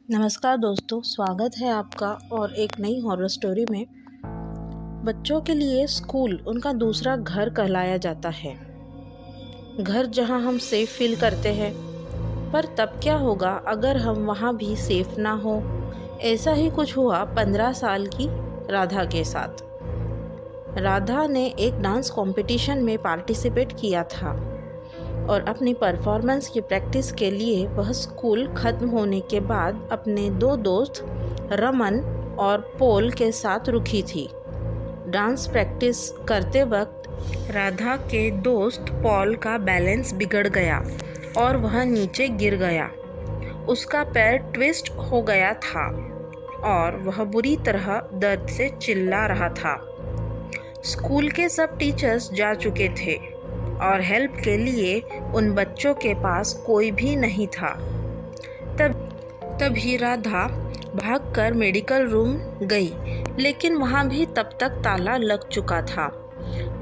नमस्कार दोस्तों, स्वागत है आपका और एक नई हॉरर स्टोरी में। बच्चों के लिए स्कूल उनका दूसरा घर कहलाया जाता है। घर जहां हम सेफ फील करते हैं। पर तब क्या होगा अगर हम वहां भी सेफ ना हो। ऐसा ही कुछ हुआ 15 साल की राधा के साथ। राधा ने एक डांस कंपटीशन में पार्टिसिपेट किया था और अपनी परफॉर्मेंस की प्रैक्टिस के लिए वह स्कूल ख़त्म होने के बाद अपने दो दोस्त रमन और पोल के साथ रुकी थी। डांस प्रैक्टिस करते वक्त राधा के दोस्त पॉल का बैलेंस बिगड़ गया और वह नीचे गिर गया। उसका पैर ट्विस्ट हो गया था और वह बुरी तरह दर्द से चिल्ला रहा था। स्कूल के सब टीचर्स जा चुके थे और हेल्प के लिए उन बच्चों के पास कोई भी नहीं था। तभी राधा भागकर मेडिकल रूम गई, लेकिन वहाँ भी तब तक ताला लग चुका था।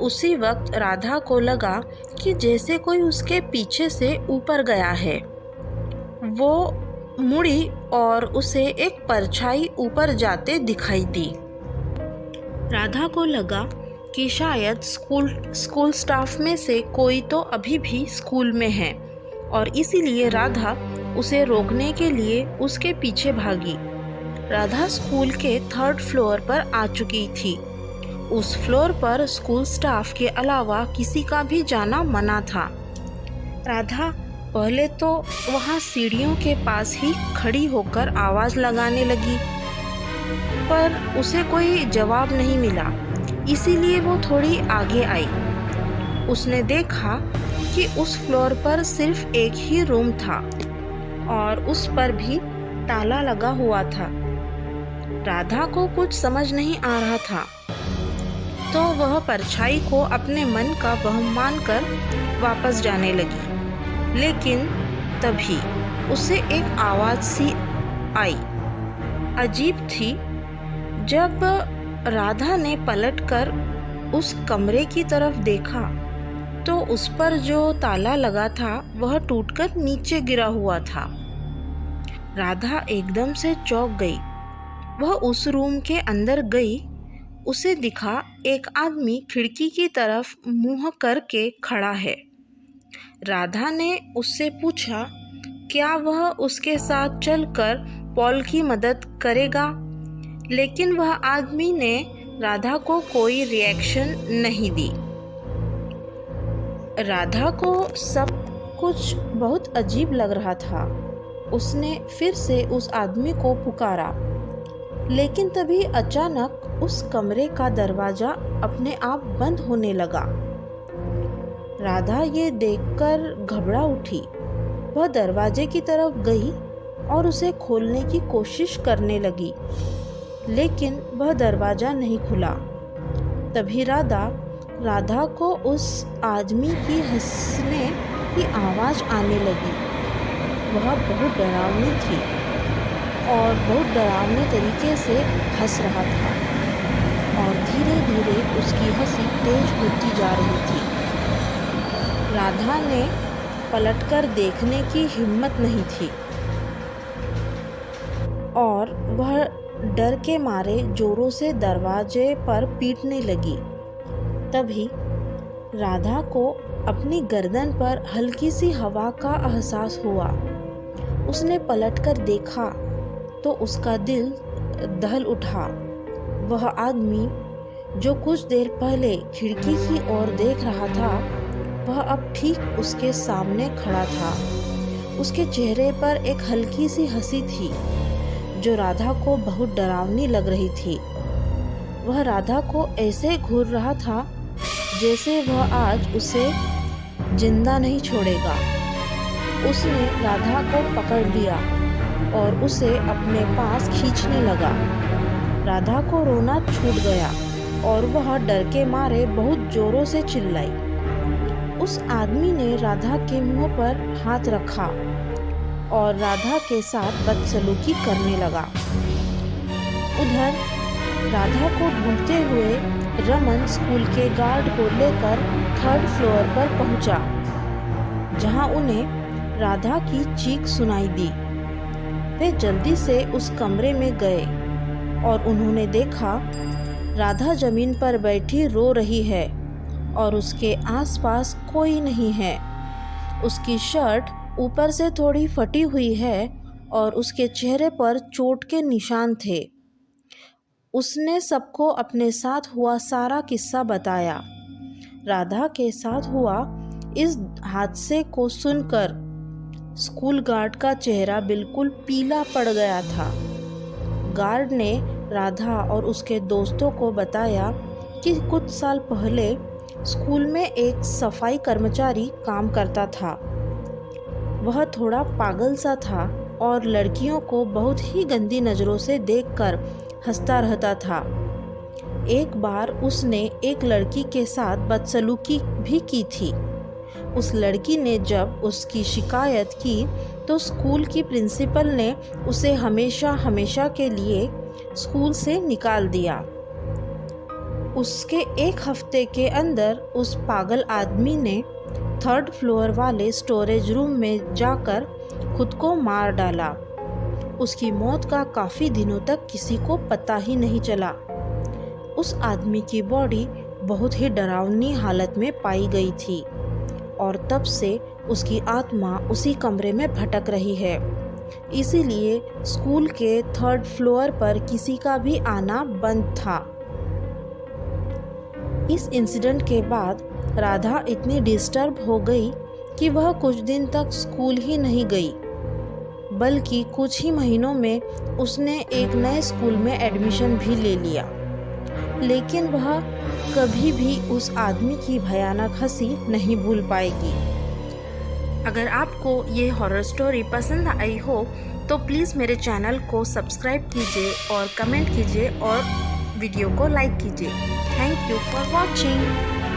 उसी वक्त राधा को लगा कि जैसे कोई उसके पीछे से ऊपर गया है। वो मुड़ी और उसे एक परछाई ऊपर जाते दिखाई दी। राधा को लगा कि शायद स्कूल स्टाफ में से कोई तो अभी भी स्कूल में है और इसीलिए राधा उसे रोकने के लिए उसके पीछे भागी। राधा स्कूल के 3rd फ्लोर पर आ चुकी थी। उस फ्लोर पर स्कूल स्टाफ के अलावा किसी का भी जाना मना था। राधा पहले तो वहाँ सीढ़ियों के पास ही खड़ी होकर आवाज़ लगाने लगी, पर उसे कोई जवाब नहीं मिला। इसीलिए वो थोड़ी आगे आई। उसने देखा कि उस फ्लोर पर सिर्फ एक ही रूम था और उस पर भी ताला लगा हुआ था। राधा को कुछ समझ नहीं आ रहा था, तो वह परछाई को अपने मन का वहम मानकर वापस जाने लगी। लेकिन तभी उसे एक आवाज़ सी आई। अजीब थी। जब राधा ने पलटकर उस कमरे की तरफ देखा तो उस पर जो ताला लगा था वह टूटकर नीचे गिरा हुआ था। राधा एकदम से चौंक गई। वह उस रूम के अंदर गई। उसे दिखा एक आदमी खिड़की की तरफ मुंह करके खड़ा है। राधा ने उससे पूछा क्या वह उसके साथ चलकर पॉल की मदद करेगा, लेकिन वह आदमी ने राधा को कोई रिएक्शन नहीं दी। राधा को सब कुछ बहुत अजीब लग रहा था। उसने फिर से उस आदमी को पुकारा, लेकिन तभी अचानक उस कमरे का दरवाज़ा अपने आप बंद होने लगा। राधा ये देखकर घबरा उठी। वह दरवाजे की तरफ गई और उसे खोलने की कोशिश करने लगी, लेकिन वह दरवाज़ा नहीं खुला। तभी राधा को उस आदमी की हंसने की आवाज़ आने लगी। वह बहुत डरावनी थी और बहुत डरावने तरीके से हंस रहा था और धीरे धीरे उसकी हंसी तेज होती जा रही थी। राधा ने पलटकर देखने की हिम्मत नहीं थी और वह डर के मारे जोरों से दरवाजे पर पीटने लगी। तभी राधा को अपनी गर्दन पर हल्की सी हवा का एहसास हुआ। उसने पलटकर देखा तो उसका दिल दहल उठा। वह आदमी जो कुछ देर पहले खिड़की की ओर देख रहा था, वह अब ठीक उसके सामने खड़ा था। उसके चेहरे पर एक हल्की सी हंसी थी जो राधा को बहुत डरावनी लग रही थी। वह राधा को ऐसे घूर रहा था जैसे वह आज उसे जिंदा नहीं छोड़ेगा। उसने राधा को पकड़ लिया और उसे अपने पास खींचने लगा। राधा को रोना छूट गया और वह डर के मारे बहुत जोरों से चिल्लाई। उस आदमी ने राधा के मुंह पर हाथ रखा और राधा के साथ बदसलूकी करने लगा। उधर राधा को ढूंढते हुए रमन स्कूल के गार्ड को लेकर 3rd फ्लोर पर पहुंचा, जहां उन्हें राधा की चीख सुनाई दी। वे जल्दी से उस कमरे में गए और उन्होंने देखा राधा जमीन पर बैठी रो रही है और उसके आसपास कोई नहीं है। उसकी शर्ट ऊपर से थोड़ी फटी हुई है और उसके चेहरे पर चोट के निशान थे। उसने सबको अपने साथ हुआ सारा किस्सा बताया। राधा के साथ हुआ इस हादसे को सुनकर स्कूल गार्ड का चेहरा बिल्कुल पीला पड़ गया था। गार्ड ने राधा और उसके दोस्तों को बताया कि कुछ साल पहले स्कूल में एक सफाई कर्मचारी काम करता था। वह थोड़ा पागल सा था और लड़कियों को बहुत ही गंदी नज़रों से देखकर हंसता रहता था। एक बार उसने एक लड़की के साथ बदसलूकी भी की थी। उस लड़की ने जब उसकी शिकायत की तो स्कूल की प्रिंसिपल ने उसे हमेशा हमेशा के लिए स्कूल से निकाल दिया। उसके एक हफ्ते के अंदर उस पागल आदमी ने 3rd फ्लोर वाले स्टोरेज रूम में जाकर खुद को मार डाला। उसकी मौत का काफ़ी दिनों तक किसी को पता ही नहीं चला। उस आदमी की बॉडी बहुत ही डरावनी हालत में पाई गई थी और तब से उसकी आत्मा उसी कमरे में भटक रही है। इसीलिए स्कूल के 3rd फ्लोर पर किसी का भी आना बंद था। इस इंसिडेंट के बाद राधा इतनी डिस्टर्ब हो गई कि वह कुछ दिन तक स्कूल ही नहीं गई, बल्कि कुछ ही महीनों में उसने एक नए स्कूल में एडमिशन भी ले लिया। लेकिन वह कभी भी उस आदमी की भयानक हंसी नहीं भूल पाएगी। अगर आपको ये हॉरर स्टोरी पसंद आई हो तो प्लीज़ मेरे चैनल को सब्सक्राइब कीजिए और कमेंट कीजिए और वीडियो को लाइक कीजिए। Thank you for watching.